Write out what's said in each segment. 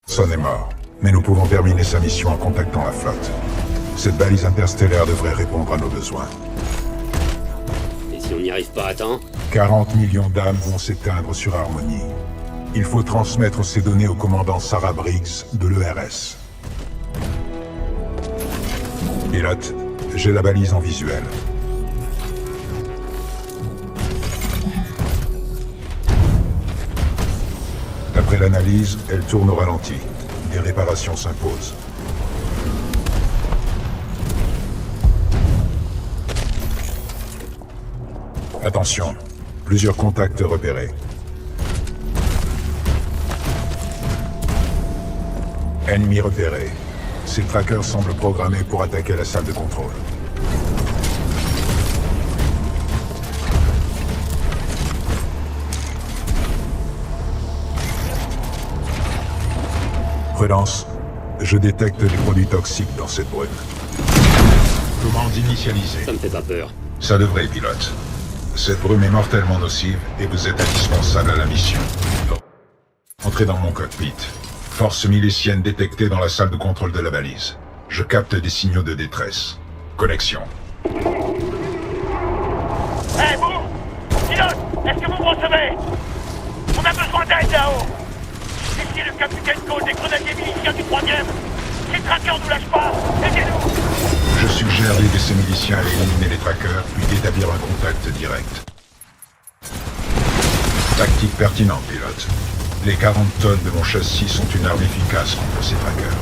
Son est mort, mais nous pouvons terminer sa mission en contactant la flotte. Cette balise interstellaire devrait répondre à nos besoins. Et si on n'y arrive pas à temps? 40 millions d'âmes vont s'éteindre sur Harmonie. Il faut transmettre ces données au commandant Sarah Briggs de l'ERS. Pilote, j'ai la balise en visuel. D'après l'analyse, elle tourne au ralenti. Des réparations s'imposent. Attention, plusieurs contacts repérés. Ennemi repéré. Ces trackers semblent programmés pour attaquer la salle de contrôle. Prudence, je détecte des produits toxiques dans cette brume. Commande initialisée. Ça me fait pas peur. Ça devrait, pilote. Cette brume est mortellement nocive et vous êtes indispensable à la mission. Entrez dans mon cockpit. Force milicienne détectée dans la salle de contrôle de la balise. Je capte des signaux de détresse. Connexion. Hey, vous! Pilote, est-ce que vous me recevez? On a besoin d'aide là-haut! Ici le capitaine Cole des grenadiers miliciens du 3e! Ces trackers nous lâchent pas! Aidez-nous! Je suggère d'aider ces miliciens à éliminer les trackers, puis d'établir un contact direct. Tactique pertinente, pilote. Les 40 tonnes de mon châssis sont une arme efficace contre ces trackers.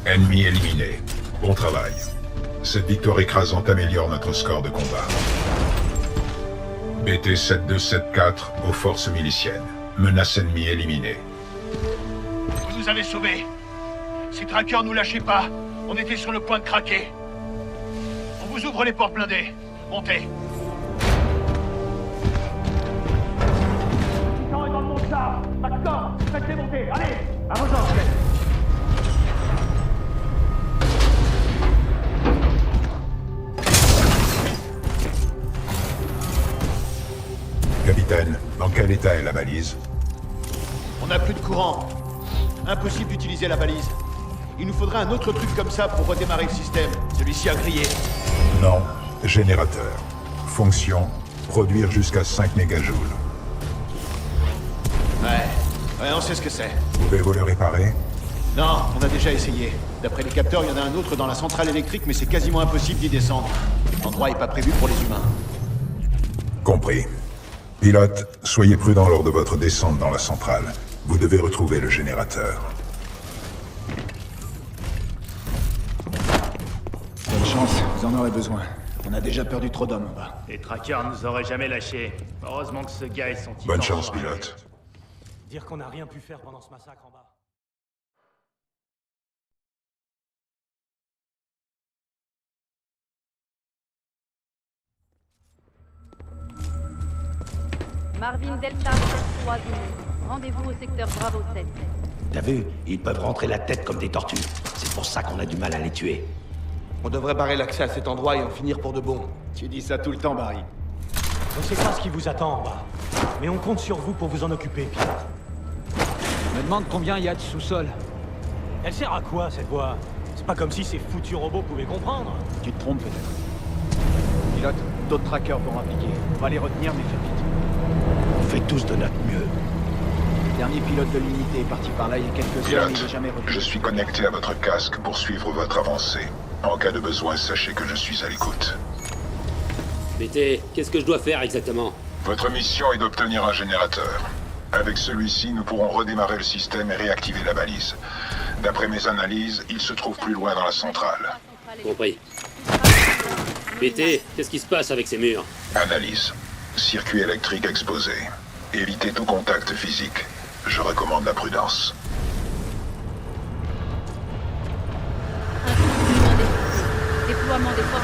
Ennemi éliminé. Bon travail. Cette victoire écrasante améliore notre score de combat. BT 7274 aux forces miliciennes. Menace ennemie éliminée. Vous nous avez sauvés. Ces trackers nous lâchaient pas. On était sur le point de craquer. On vous ouvre les portes blindées. Montez. Le temps est dans le monde char. D'accord, faites-les monter. Allez, à vos ordres. Capitaine, dans quel état est la balise? On n'a plus de courant. Impossible d'utiliser la balise. Il nous faudrait un autre truc comme ça pour redémarrer le système. Celui-ci a grillé. Non. Générateur. Fonction. Produire jusqu'à 5 mégajoules. Ouais, on sait ce que c'est. Pouvez-vous le réparer? Non, on a déjà essayé. D'après les capteurs, il y en a un autre dans la centrale électrique, mais c'est quasiment impossible d'y descendre. L'endroit est pas prévu pour les humains. Compris. Pilote, soyez prudent lors de votre descente dans la centrale. Vous devez retrouver le générateur. Bonne chance, vous en aurez besoin. On a déjà perdu trop d'hommes en bas. Les trackers nous auraient jamais lâchés. Heureusement que ce gars et son titan... Bonne chance, pilote. Dire qu'on n'a rien pu faire pendant ce massacre en bas. Marvin Delta 3 Zulu. Rendez-vous au secteur Bravo 7. T'as vu? Ils peuvent rentrer la tête comme des tortues. C'est pour ça qu'on a du mal à les tuer. On devrait barrer l'accès à cet endroit et en finir pour de bon. Tu dis ça tout le temps, Barry. On sait pas ce qui vous attend en bas. Mais on compte sur vous pour vous en occuper, pilote. Je me demande combien il y a de sous-sol. Elle sert à quoi, cette voix? C'est pas comme si ces foutus robots pouvaient comprendre. Tu te trompes peut-être. Pilote, d'autres trackers vont appliquer. On va les retenir, mais fais vite. On fait tous de notre mieux. Le dernier pilote de l'unité est parti par là il y a quelques heures, mais il n'est jamais revenu. Je suis connecté à votre casque pour suivre votre avancée. En cas de besoin, sachez que je suis à l'écoute. BT, qu'est-ce que je dois faire exactement? Votre mission est d'obtenir un générateur. Avec celui-ci, nous pourrons redémarrer le système et réactiver la balise. D'après mes analyses, il se trouve plus loin dans la centrale. Compris. BT, qu'est-ce qui se passe avec ces murs? Analyse. Circuit électrique exposé. Évitez tout contact physique. Je recommande la prudence. Déploiement des forces.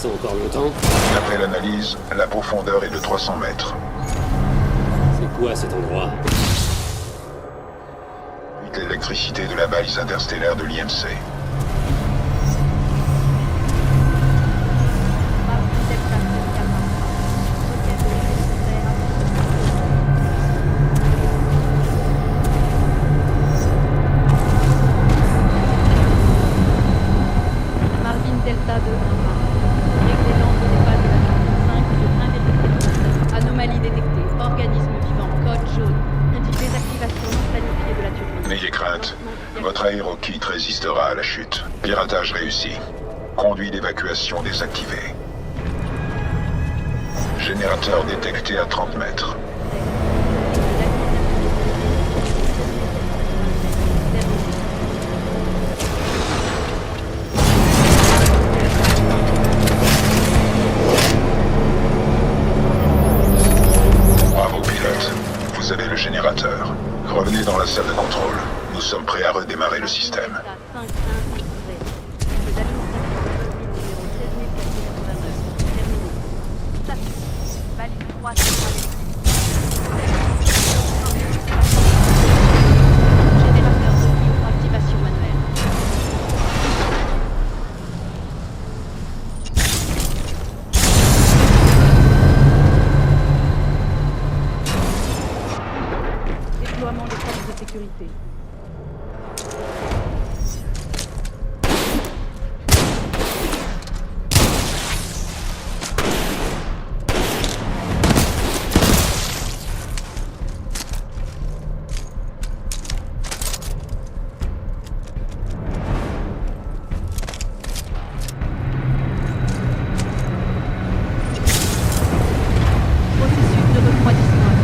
ça encore longtemps? D'après l'analyse, la profondeur est de 300 mètres. C'est quoi cet endroit? L'électricité de la balise interstellaire de l'IMC. Marvin Delta 2, réglé l'angle des phases de la 5 de 1,7. Anomalie détectée. Organisme vivant. Code jaune. Indique désactivation planifiée de la turbine. N'ayez crainte. Votre aérokit résistera à la chute. Piratage réussi. Conduit d'évacuation désactivé. Générateur détecté à 30 mètres. Bravo, pilote. Vous avez le générateur. Revenez dans la salle de contrôle. Nous sommes prêts à redémarrer le système. Générateur de activation manuelle. Déploiement des forces de sécurité. Processus de refroidissement.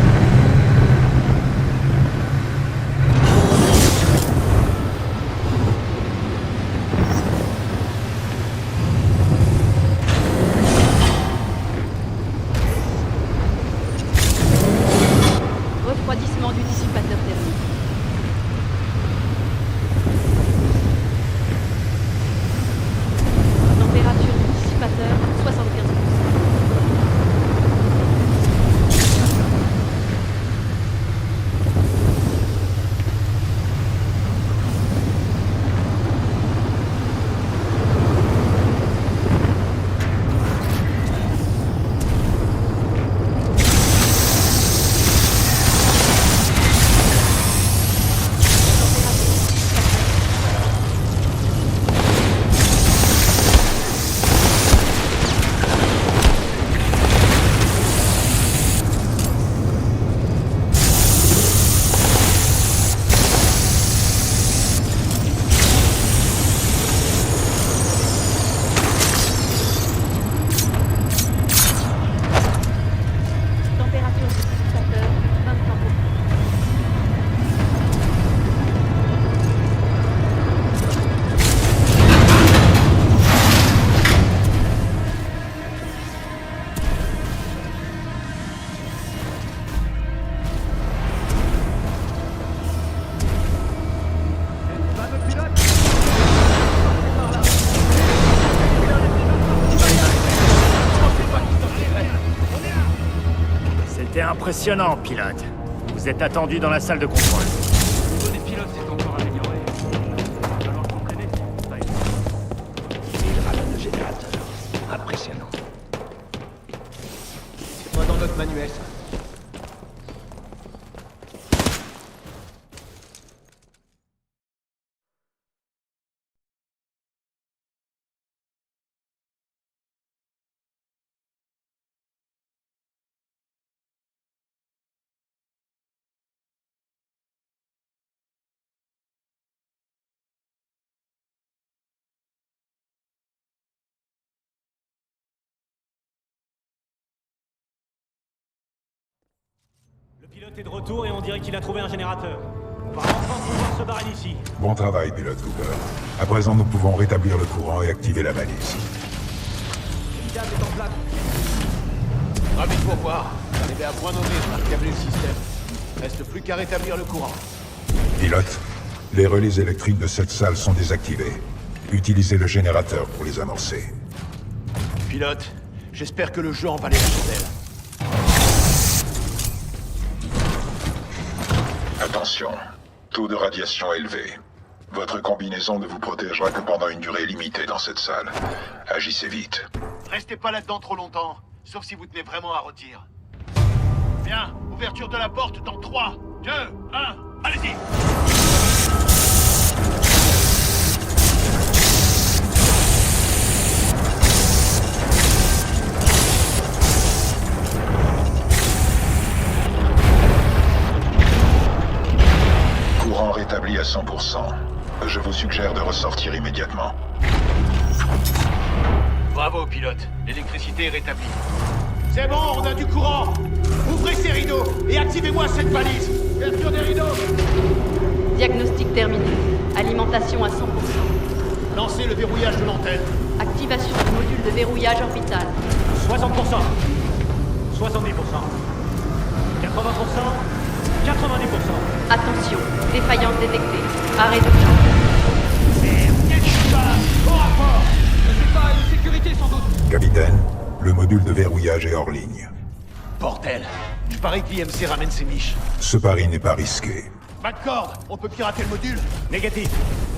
Refroidissement du dissipateur thermique. Température du dissipateur 75%. Température du dissipateur 23%. C'était impressionnant, pilote. Vous êtes attendu dans la salle de contrôle. Le niveau des pilotes s'est encore amélioré. Il va falloir s'entraîner. C'est pas évident. 1000 rades de générateur. Impressionnant. C'est pas dans notre manuel, ça. Le pilote est de retour et on dirait qu'il a trouvé un générateur. On va enfin pouvoir se barrer d'ici. Bon travail, pilote Cooper. À présent, nous pouvons rétablir le courant et activer la balise. L'IDAM est en place. Ravi de vous revoir. Arrivé à point nommé pour accabler le système. Reste plus qu'à rétablir le courant. Pilote, les relais électriques de cette salle sont désactivés. Utilisez le générateur pour les amorcer. Pilote, j'espère que le jeu en valait la chandelle. Attention, taux de radiation élevé. Votre combinaison ne vous protégera que pendant une durée limitée dans cette salle. Agissez vite. Restez pas là-dedans trop longtemps, sauf si vous tenez vraiment à rôtir. Bien, ouverture de la porte dans 3, 2, 1, allez-y! Courant rétabli à 100%. Je vous suggère de ressortir immédiatement. Bravo, pilote. L'électricité est rétablie. C'est bon, on a du courant. Ouvrez ces rideaux et activez-moi cette balise. Ouverture des rideaux. Diagnostic terminé. Alimentation à 100%. Lancez le verrouillage de l'antenne. Activation du module de verrouillage orbital. 60%. 70%. 80%. 90%. Attention, défaillance détectée. Arrêt de champ. Merde, quel cheval! Au rapport! C'est pas une sécurité sans doute. Capitaine, le module de verrouillage est hors ligne. Bordel! Il paraît que l'IMC ramène ses miches. Ce pari n'est pas risqué. McCord, on peut pirater le module? Négatif.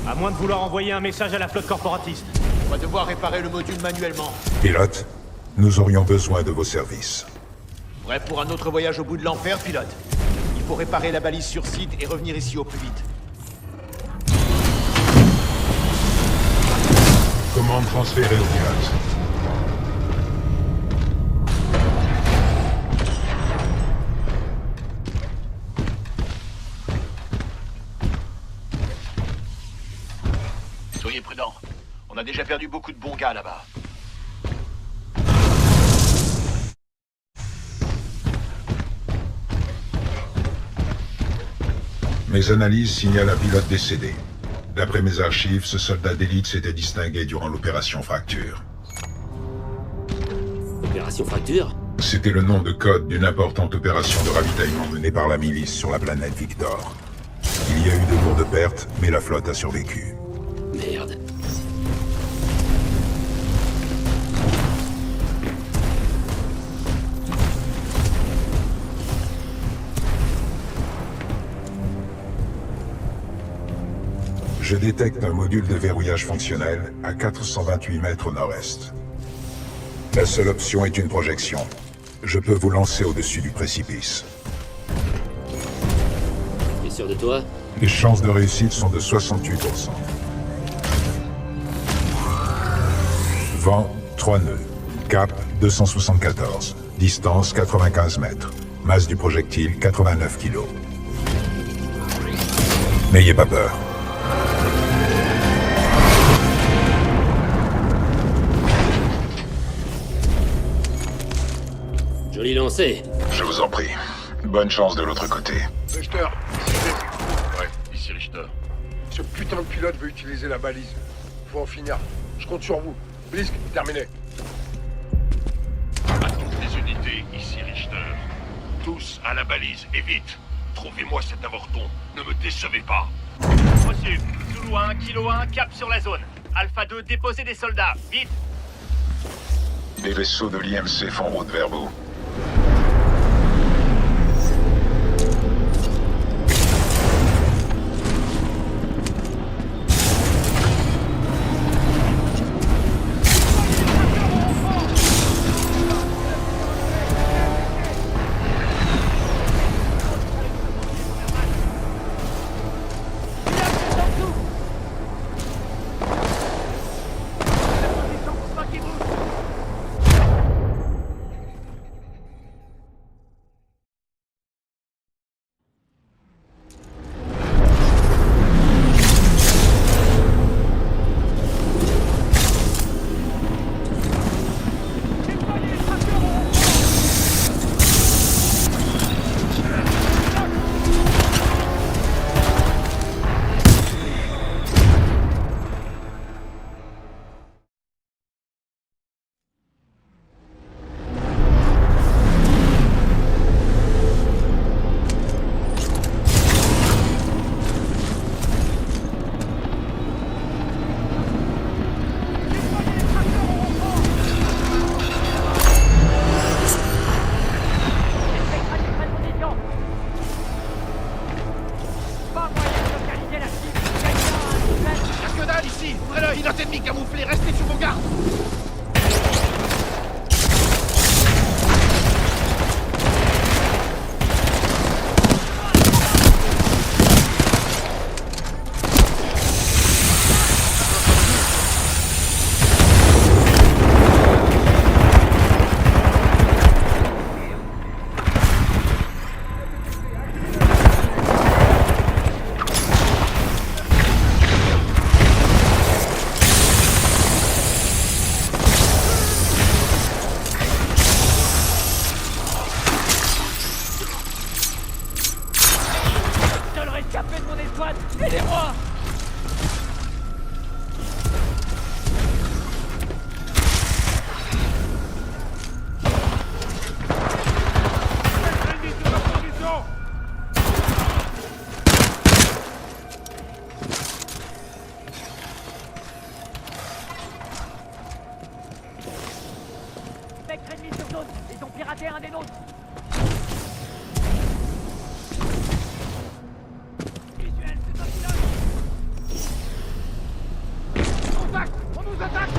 À moins de vouloir envoyer un message à la flotte corporatiste. On va devoir réparer le module manuellement. Pilote, nous aurions besoin de vos services. Prêt pour un autre voyage au bout de l'enfer, pilote? Il faut réparer la balise sur site et revenir ici au plus vite. Commande transférée au pilote. Soyez prudents. On a déjà perdu beaucoup de bons gars là-bas. Mes analyses signalent un pilote décédé. D'après mes archives, ce soldat d'élite s'était distingué durant l'opération Fracture. Opération Fracture? C'était le nom de code d'une importante opération de ravitaillement menée par la milice sur la planète Victor. Il y a eu de lourdes pertes, mais la flotte a survécu. Merde. Je détecte un module de verrouillage fonctionnel à 428 mètres au nord-est. La seule option est une projection. Je peux vous lancer au-dessus du précipice. T'es sûr de toi? Les chances de réussite sont de 68%. Vent, 3 nœuds. Cap, 274. Distance, 95 mètres. Masse du projectile, 89 kg. N'ayez pas peur. Joli lancé. Je vous en prie. Bonne chance de l'autre côté. Richter, ouais, ici Richter. Ce putain de pilote veut utiliser la balise. Faut en finir. Je compte sur vous. Blisk, terminé. À toutes les unités, ici Richter. Tous à la balise, et vite. Trouvez-moi cet avorton. Ne me décevez pas. Reçu. Zulu 1, Kilo 1, cap sur la zone. Alpha 2, déposez des soldats. Vite. Les vaisseaux de l'IMC font route vers vous. Échappez de mon escouade! Aidez-moi! Spectre ennemi sur zone! Ils ont piraté un des nôtres! Visuel, c'est un pilote! Contact! On nous attaque!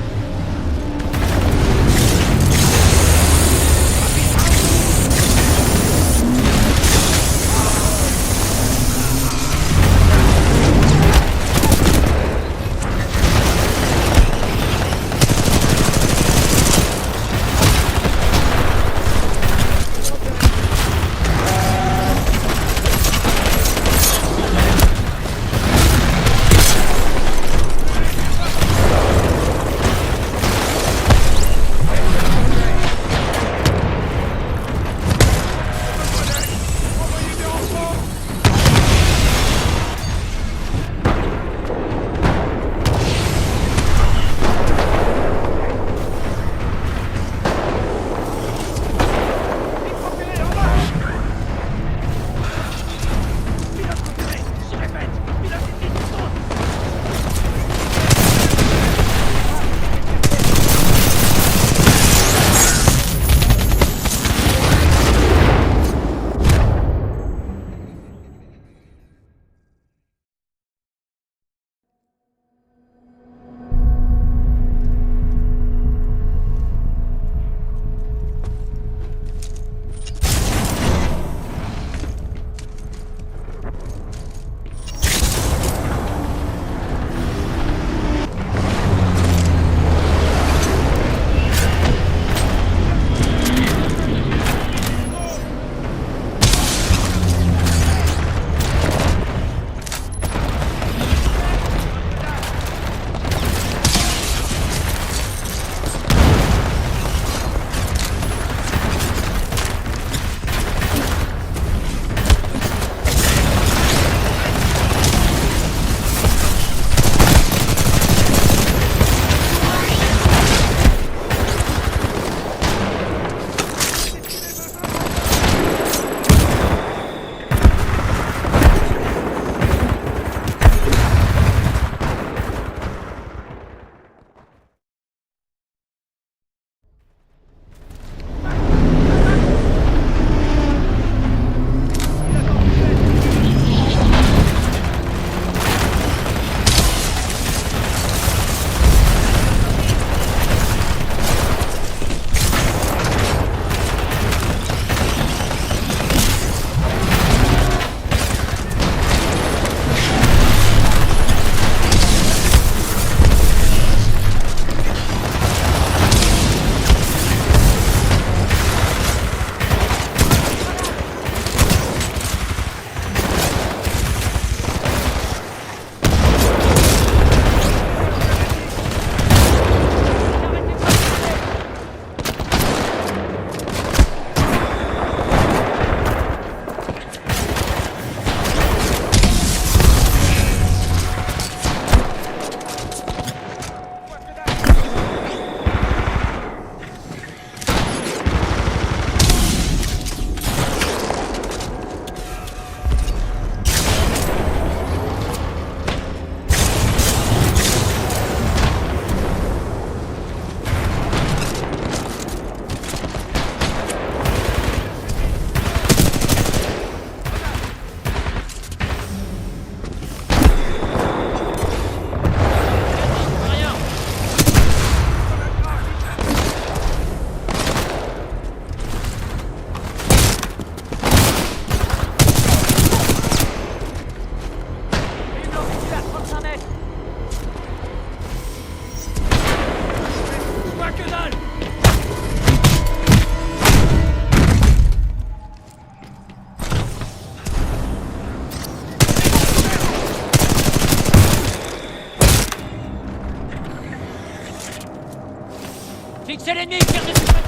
C'est l'ennemi, tire dessus maintenant.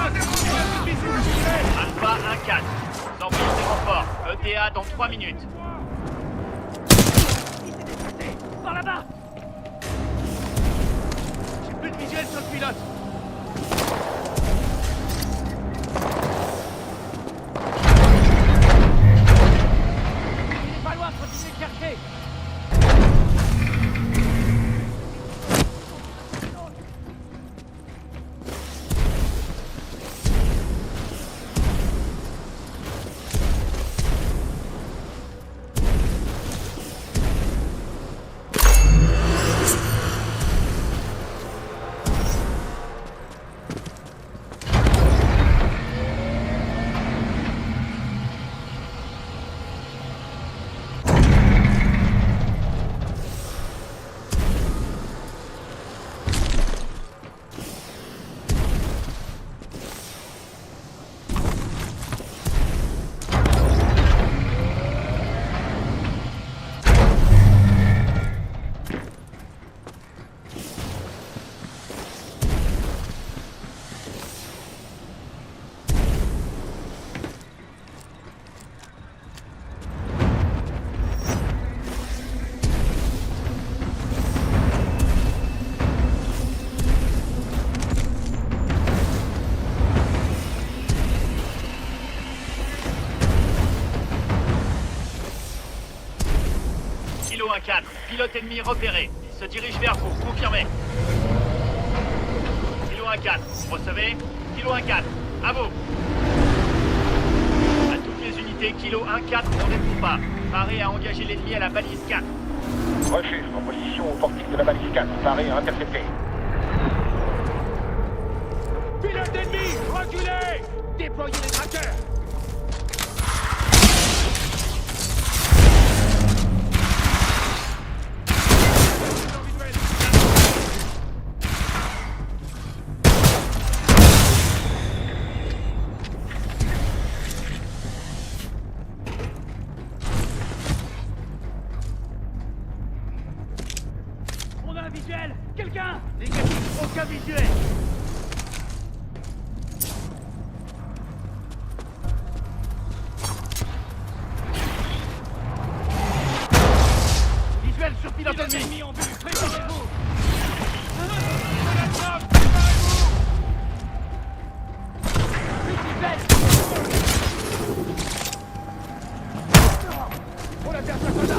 Alpha 1-4. Nous envoyons des renforts. ETA dans 3 minutes. Par là-bas. J'ai plus de visuel sur le pilote. Il est pas loin, continuez de chercher. Kilo 1-4. Pilote ennemi repéré. Il se dirige vers vous. Confirmez. Kilo 1-4. Vous recevez? Kilo 1-4. À vous. À toutes les unités, Kilo 1-4, on ne répond pas. Paré à engager l'ennemi à la balise 4. Refuse, en position au portique de la balise 4. Paré à intercepter. Pilote ennemi, reculez! Déployez les trackers! On a un visuel. Quelqu'un? Négatif, aucun visuel! Visuel sur pilote ennemi! En vue, préparez-vous. On a perdu un soldat!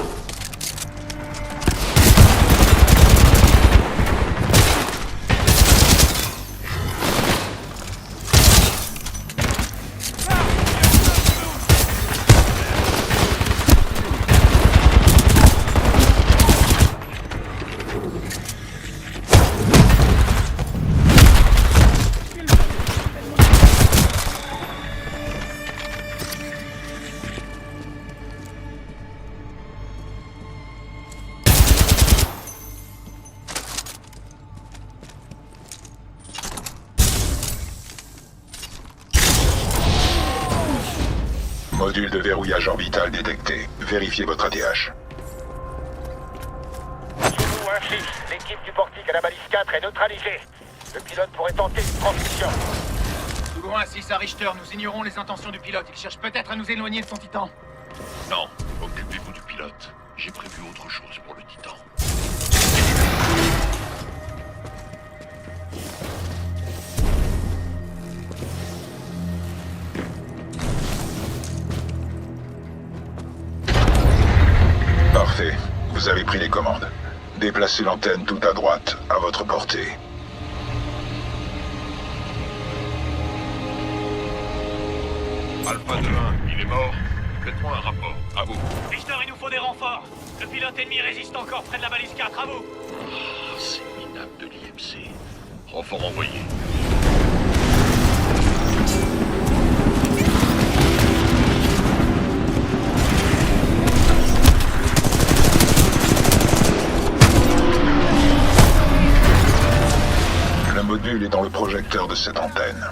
Module de verrouillage orbital détecté. Vérifiez votre ATH. Zulu 1-6, l'équipe du portique à la balise 4 est neutralisée. Le pilote pourrait tenter une transmission. Zulu 1-6 à Richter, nous ignorons les intentions du pilote. Il cherche peut-être à nous éloigner de son titan. Non, occupez-vous du pilote. J'ai prévu autre chose pour le Titan. Parfait. Vous avez pris les commandes. Déplacez l'antenne tout à droite, à votre portée. Alpha 2-1, il est mort. Faites-moi un rapport. À vous. Richter, il nous faut des renforts. Le pilote ennemi résiste encore près de la balise 4, à vous. Ah, c'est minable de l'IMC. Renfort envoyé. Le module est dans le projecteur de cette antenne.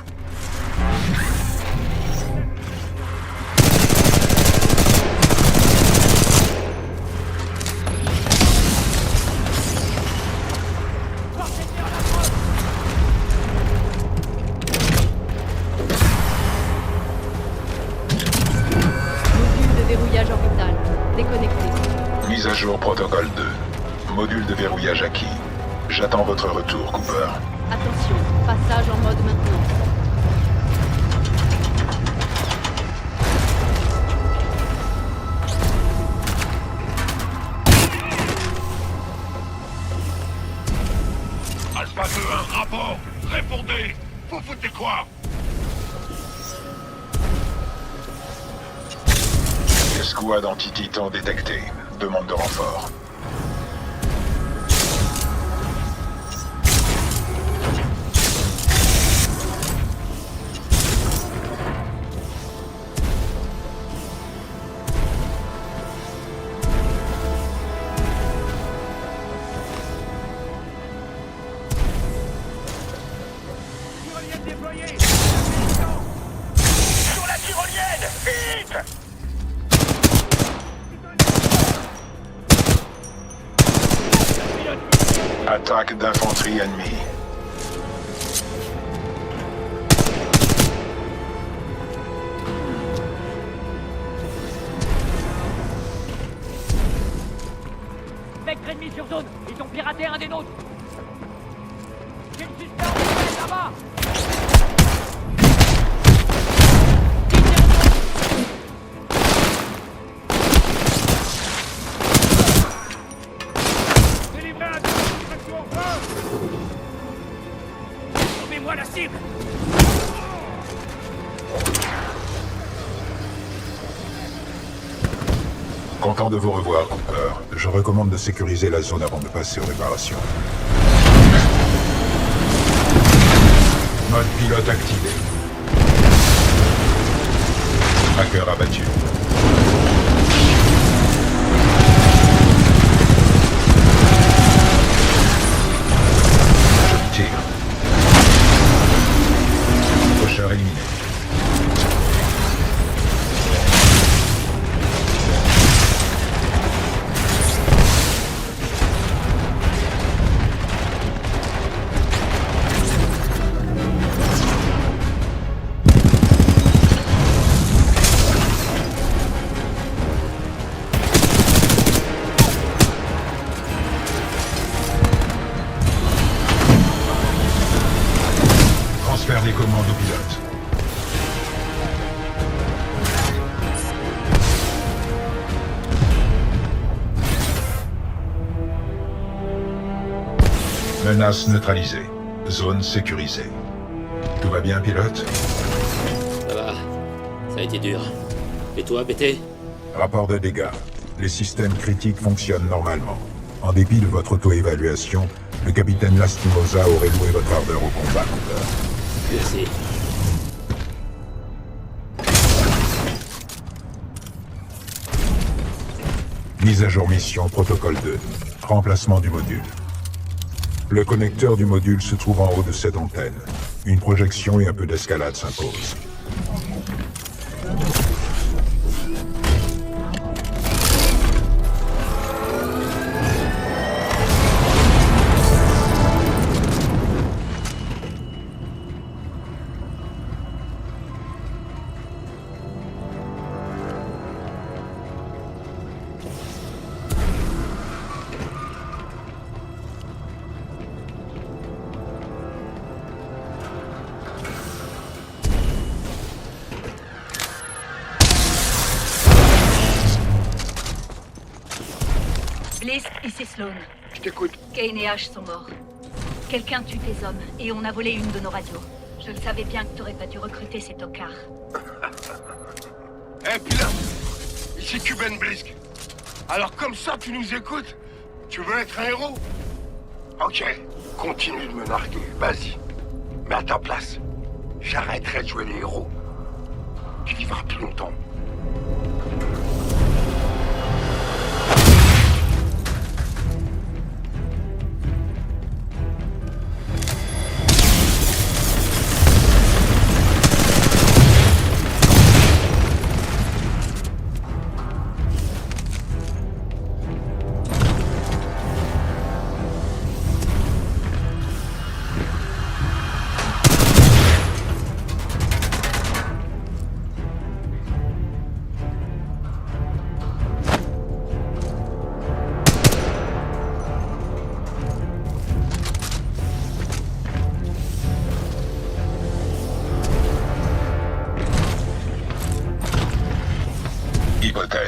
acquis. J'attends votre retour, Cooper. Attention, passage en mode maintenance. Alpha 2-1, rapport. Répondez. Vous foutez quoi? Escouade anti-titan détectée. Demande de renfort. Tyrolienne déployée. Sur la tyrolienne. Vite. Attaque d'infanterie ennemie. Spectre ennemi sur zone. Ils ont piraté un des nôtres. J'ai le suspect en décollé là-bas. Délivrez un distraction en feu. Trouvez-moi la cible. Content de vous revoir, Cooper. Je recommande de sécuriser la zone avant de passer aux réparations. Mode pilote activé. Hacker abattu. Je tire. Pusher éliminé. Transfert des commandes au pilote. Menace neutralisée. Zone sécurisée. Tout va bien, pilote? Ça va. Ça a été dur. Et toi, BT? Rapport de dégâts. Les systèmes critiques fonctionnent normalement. En dépit de votre auto-évaluation, le capitaine Lastimosa aurait loué votre ardeur au combat, Cooper. Merci. Mise à jour mission protocole 2. Remplacement du module. Le connecteur du module se trouve en haut de cette antenne. Une projection et un peu d'escalade s'imposent. Blisk, ici Sloan. Je t'écoute. Kane et Ash sont morts. Quelqu'un tue tes hommes et on a volé une de nos radios. Je le savais bien que t'aurais pas dû recruter ces tocards. Eh, pilote. Ici Kuben Blisk. Alors comme ça, tu nous écoutes? Tu veux être un héros? Ok, continue de me narguer, vas-y. Mais à ta place, j'arrêterai de jouer les héros. Tu vivras plus longtemps.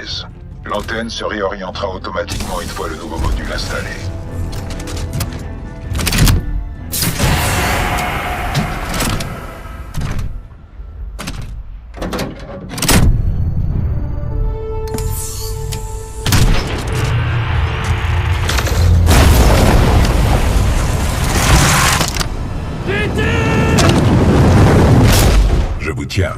13. L'antenne se réorientera automatiquement une fois le nouveau module installé. Je vous tiens.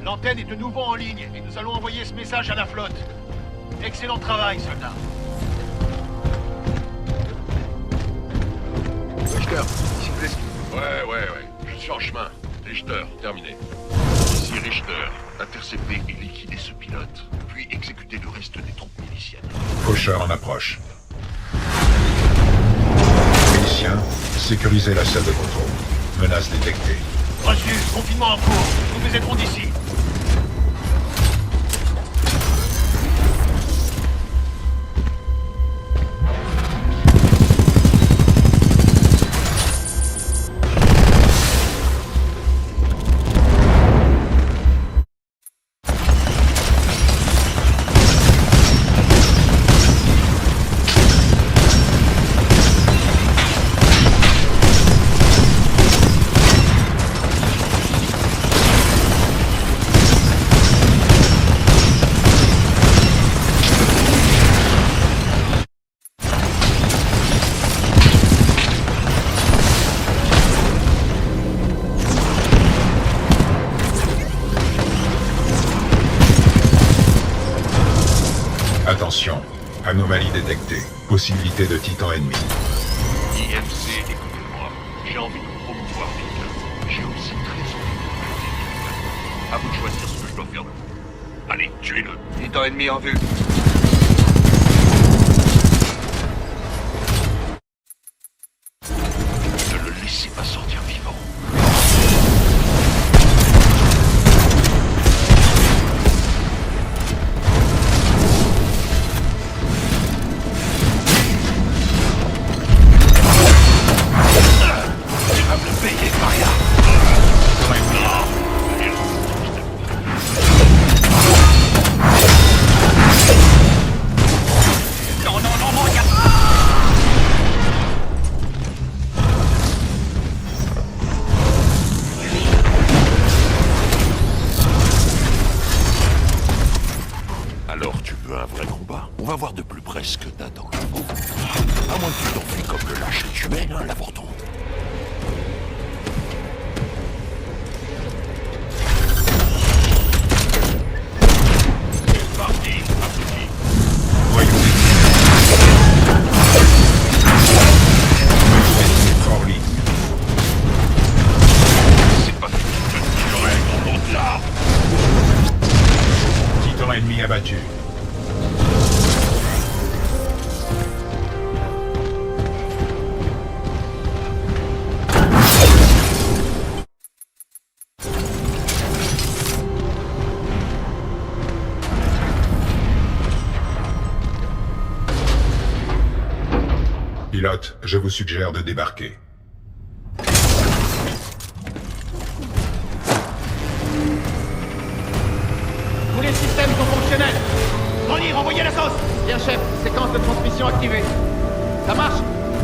L'antenne est de nouveau en ligne et nous allons envoyer ce message à la flotte. Excellent travail, soldat. Richter, ici Blisk. Ouais. Je suis en chemin. Richter, terminé. Ici Richter. Intercepter et liquider ce pilote. Puis exécuter le reste des troupes miliciennes. Faucheur en approche. Miliciens, sécurisez la salle de contrôle. Menace détectée. Reçu, confinement en cours. Nous vous aiderons d'ici. Attention, anomalie détectée. Possibilité de titan ennemi. IFC, écoutez-moi. J'ai envie de vous promouvoir vite. J'ai aussi très envie de vous aider. À vous de choisir ce que je dois faire de vous. Allez, tuez-le. Titan ennemi en vue. Ne le laissez pas sortir vivant. Alors tu veux un vrai combat? On va voir de plus près ce que t'as dans le pot. À moins que tu t'enfuis comme le lâche que tu es, hein, l'avorton. C'est parti, applaudis. Voyons hors ligne. C'est pas fini, je te tuerai, on monte là. Titan ennemi abattu. Pilote, je vous suggère de débarquer. Tous les systèmes sont fonctionnels. Ronnie, renvoyez la sauce. Bien, chef. Séquence de transmission activée. Ça marche.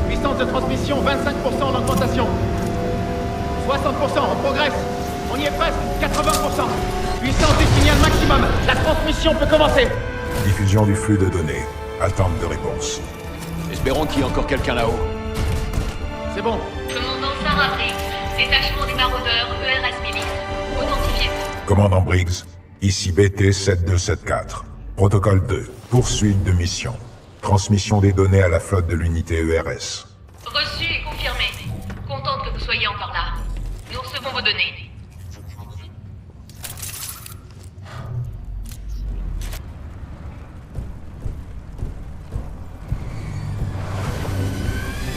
Puissance de transmission 25% en augmentation. 60%, on progresse. On y est presque. 80%. Puissance du signal maximum. La transmission peut commencer. Diffusion du flux de données. Attente de réponse. Espérons qu'il y ait encore quelqu'un là-haut. C'est bon. Commandant Sarah Briggs, détachement des maraudeurs, ERS Milice. Authentifiez-vous. Commandant Briggs, ici BT-7274. Protocole 2. Poursuite de mission. Transmission des données à la flotte de l'unité ERS. Reçu et confirmé. Contente que vous soyez encore là. Nous recevons vos données.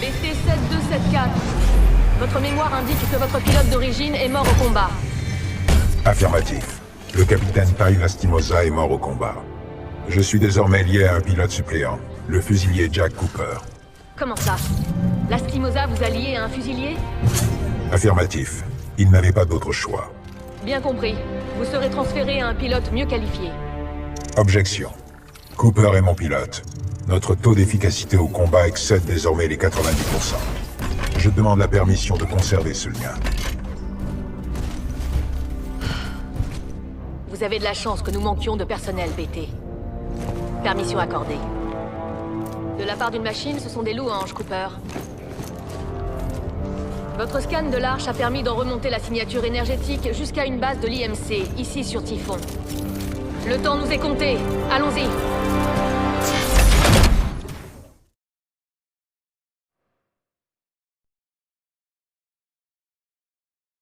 BT-7274. Votre mémoire indique que votre pilote d'origine est mort au combat. Affirmatif. Le capitaine Tai Lastimosa est mort au combat. Je suis désormais lié à un pilote suppléant, le fusilier Jack Cooper. Comment ça? Lastimosa vous a lié à un fusilier? Affirmatif. Il n'avait pas d'autre choix. Bien compris. Vous serez transféré à un pilote mieux qualifié. Objection. Cooper est mon pilote. Notre taux d'efficacité au combat excède désormais les 90%. Je demande la permission de conserver ce lien. Vous avez de la chance que nous manquions de personnel, BT. Permission accordée. De la part d'une machine, ce sont des louanges, Cooper. Votre scan de l'Arche a permis d'en remonter la signature énergétique jusqu'à une base de l'IMC, ici sur Typhon. Le temps nous est compté. Allons-y.